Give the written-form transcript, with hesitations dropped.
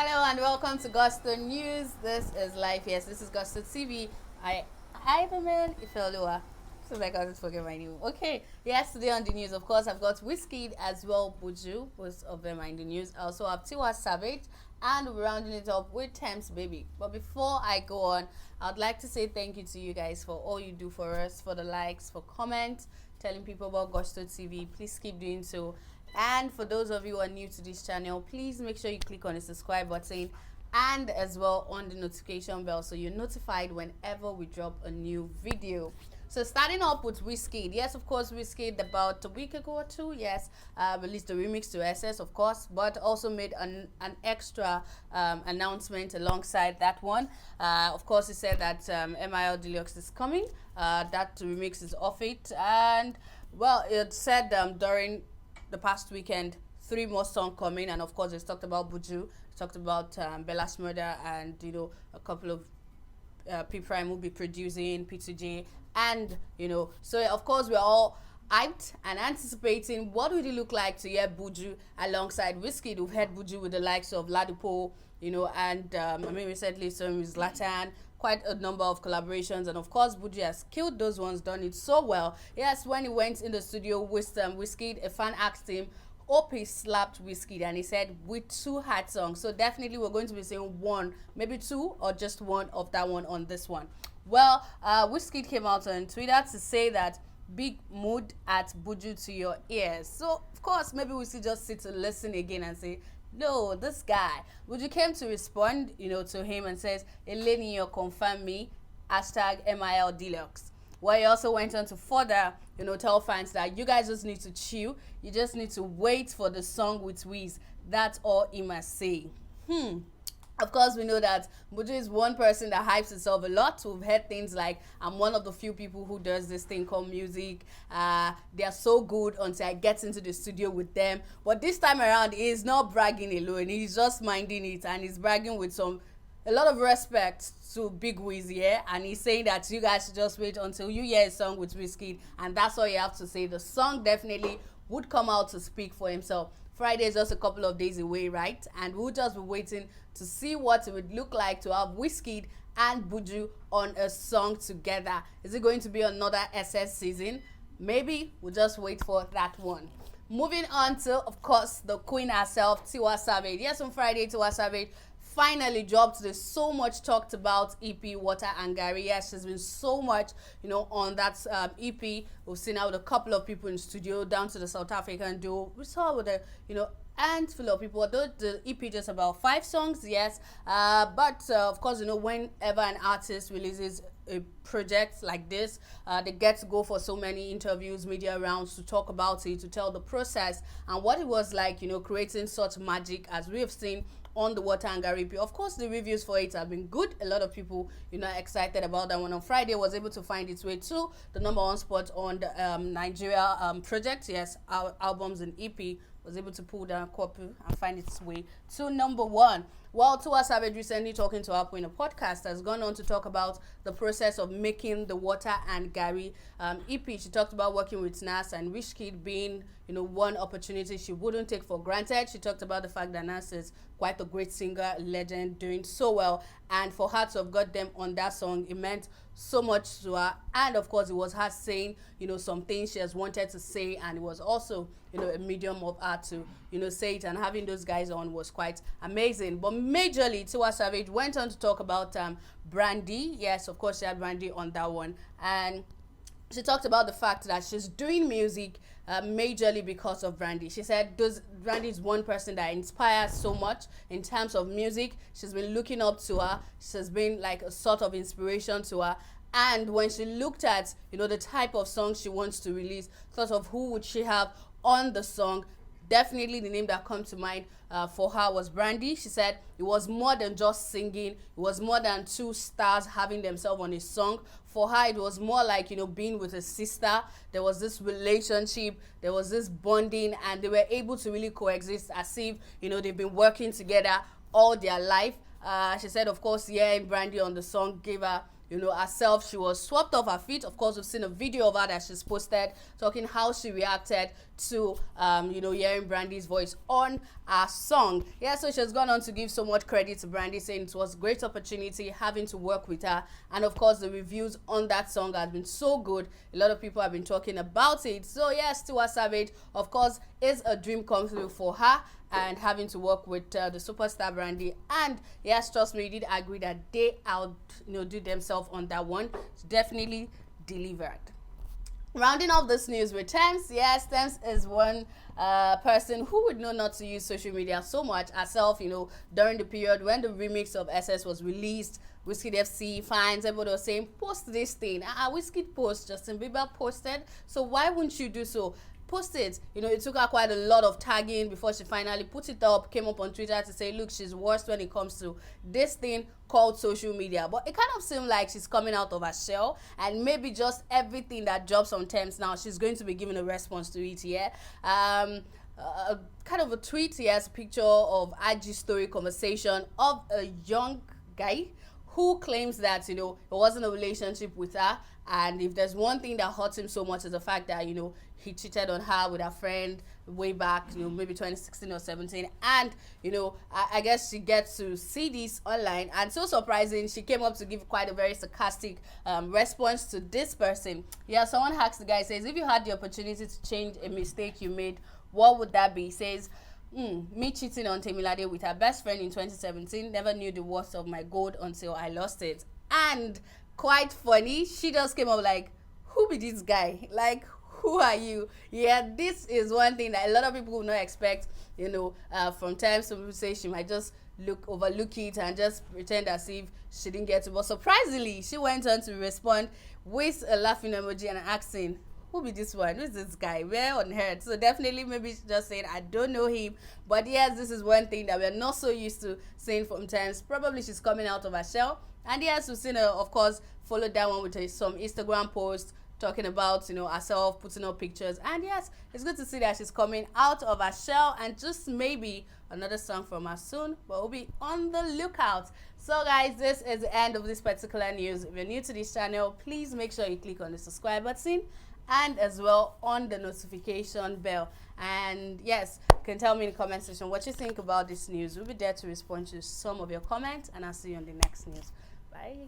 Hello and welcome to Gusto News. This is live. Yes, this is Gusto TV. I the man Ifelua. So like I just forget my name. Okay. Yes, today on the news, of course, I've got Wizkid as well, Buju. Both of them are in the news. I also have Tiwa Savage, and we're rounding it up with Tems Baby. But before I go on, I'd like to say thank you to you guys for all you do for us, for the likes, for comments, telling people about Gusto TV. Please keep doing so. And for those of you who are new to this channel, please make sure you click on the subscribe button and as well on the notification bell so you're notified whenever we drop a new video. So starting up with Wizkid. Yes, of course, Wizkid about a week ago or two, yes, released the remix to SS, of course, but also made an extra announcement alongside that one. Of course, he said that MIL Deluxe is coming. That remix is off it. And, well, it said during the past weekend, 3 more songs coming, and of course, it's talked about Buju, talked about Bella's Murder, and a couple of P Prime will be producing P2J, and so of course we're all hyped and anticipating what would it look like to hear Buju alongside Wizkid. We've heard Buju with the likes of Ladipo, and recently some with Zlatan, quite a number of collaborations, and of course Buju has killed those ones, done it so well. Yes, when he went in the studio with Wizkid, a fan asked him, hope he slapped Wizkid, and he said with 2 hard songs. So definitely we're going to be saying 1, maybe 2, or just 1 of that one on this one. Well, Wizkid came out on Twitter to say that big mood at Buju to your ears. So of course maybe we should just sit to listen again and say, no, this guy. Buju came to respond, to him and says, Eleni, you confirm me, hashtag MIL Deluxe. Well, he also went on to further, tell fans that you guys just need to chill. You just need to wait for the song with Wiz. That's all he must say. Of course, we know that Buju is one person that hypes himself a lot. We've heard things like, I'm one of the few people who does this thing called music. They are so good until I get into the studio with them. But this time around, he's not bragging alone. He's just minding it, and he's bragging with a lot of respect to Big Wiz here, and he's saying that you guys should just wait until you hear a song with Wizkid, and that's all you have to say. The song definitely would come out to speak for himself. Friday is just a couple of days away, right? And we'll just be waiting to see what it would look like to have Wizkid and Buju on a song together. Is it going to be another SS season? Maybe. We'll just wait for that one. Moving on to, of course, the queen herself, Tiwa Savage. Yes, on Friday, Tiwa Savage finally dropped the so much talked about EP Water and Garri. Yes, there's been so much on that EP. We've seen out a couple of people in the studio, down to the South African duo. We saw with a handful of people. Although the EP just about 5 songs, yes, but of course whenever an artist releases a project like this, they get to go for so many interviews, media rounds, to talk about it, to tell the process and what it was like creating such magic as we have seen on the Water and Garri EP. Of course, the reviews for it have been good. A lot of people, are excited about that one. On Friday, was able to find its way to the #1 spot on the Nigeria project. Yes, our albums and EP was able to pull down a couple and find its way to #1. Well, Tiwa Savage, recently talking to Apple in a podcast, has gone on to talk about the process of making the Water and Garri EP. She talked about working with Nas and Wizkid being, one opportunity she wouldn't take for granted. She talked about the fact that Nas is quite a great singer, legend, doing so well, and for her to have got them on that song, it meant so much to her. And of course, it was her saying, some things she has wanted to say, and it was also, a medium of her to, say it, and having those guys on was quite amazing. But majorly, Tiwa Savage went on to talk about Brandy. Yes, of course, she had Brandy on that one, and she talked about the fact that she's doing music majorly because of Brandy. She said Brandy is one person that inspires so much in terms of music. She's been looking up to her. She's been like a sort of inspiration to her. And when she looked at, the type of song she wants to release, thought of who would she have on the song, definitely the name that comes to mind for her was Brandy. She said it was more than just singing. It was more than 2 stars having themselves on a song. For her, it was more like, being with a sister. There was this relationship. There was this bonding, and they were able to really coexist as if, they've been working together all their life. She said, of course, hearing Brandy on the song gave her herself. She was swept off her feet. Of course, we've seen a video of her that she's posted talking how she reacted to, hearing Brandy's voice on her song. Yeah, so she has gone on to give so much credit to Brandy, saying it was a great opportunity having to work with her. And of course, the reviews on that song have been so good. A lot of people have been talking about it. So yes, Tiwa Savage, of course, is a dream come true for her, and having to work with the superstar Brandy. And yes, trust me, you did agree that they do themselves on that one. Definitely delivered. Rounding off this news with Tems. Yes, Tems is one person who would know not to use social media so much herself, during the period when the remix of SS was released. Wizkid FC fans, everybody was saying, post this thing. Wizkid post, Justin Bieber posted, so why wouldn't you do so? Post it. It took her quite a lot of tagging before she finally put it up, came up on Twitter to say, look, she's worse when it comes to this thing called social media. But it kind of seemed like she's coming out of her shell, and maybe just everything that drops on Tems now, she's going to be giving a response to it. Kind of a tweet. Yes, picture of IG story conversation of a young guy who claims that it wasn't a relationship with her, and if there's one thing that hurts him so much is the fact that he cheated on her with her friend way back, maybe 2016 or 17, and I guess she gets to see this online, and so surprising, she came up to give quite a very sarcastic response to this person. Yeah, someone asked the guy, says, if you had the opportunity to change a mistake you made, what would that be? He says, me cheating on Temilade with her best friend in 2017, never knew the worth of my gold until I lost it. And quite funny, she just came up like, who be this guy? Like, who are you? Yeah, this is one thing that a lot of people will not expect, from Tems. Some people say she might just overlook it and just pretend as if she didn't get it. But surprisingly, she went on to respond with a laughing emoji and asking, who be this one? Who is this guy? Where on earth? So definitely maybe she's just saying, I don't know him. But yes, this is one thing that we're not so used to seeing from Tems. Probably she's coming out of her shell. And yes, we've seen her, of course, follow that one with some Instagram posts talking about, herself, putting up pictures. And yes, it's good to see that she's coming out of her shell, and just maybe another song from her soon, but we'll be on the lookout. So guys, this is the end of this particular news. If you're new to this channel, please make sure you click on the subscribe button and as well on the notification bell. And yes, you can tell me in the comment section what you think about this news. We'll be there to respond to some of your comments, and I'll see you on the next news. Bye.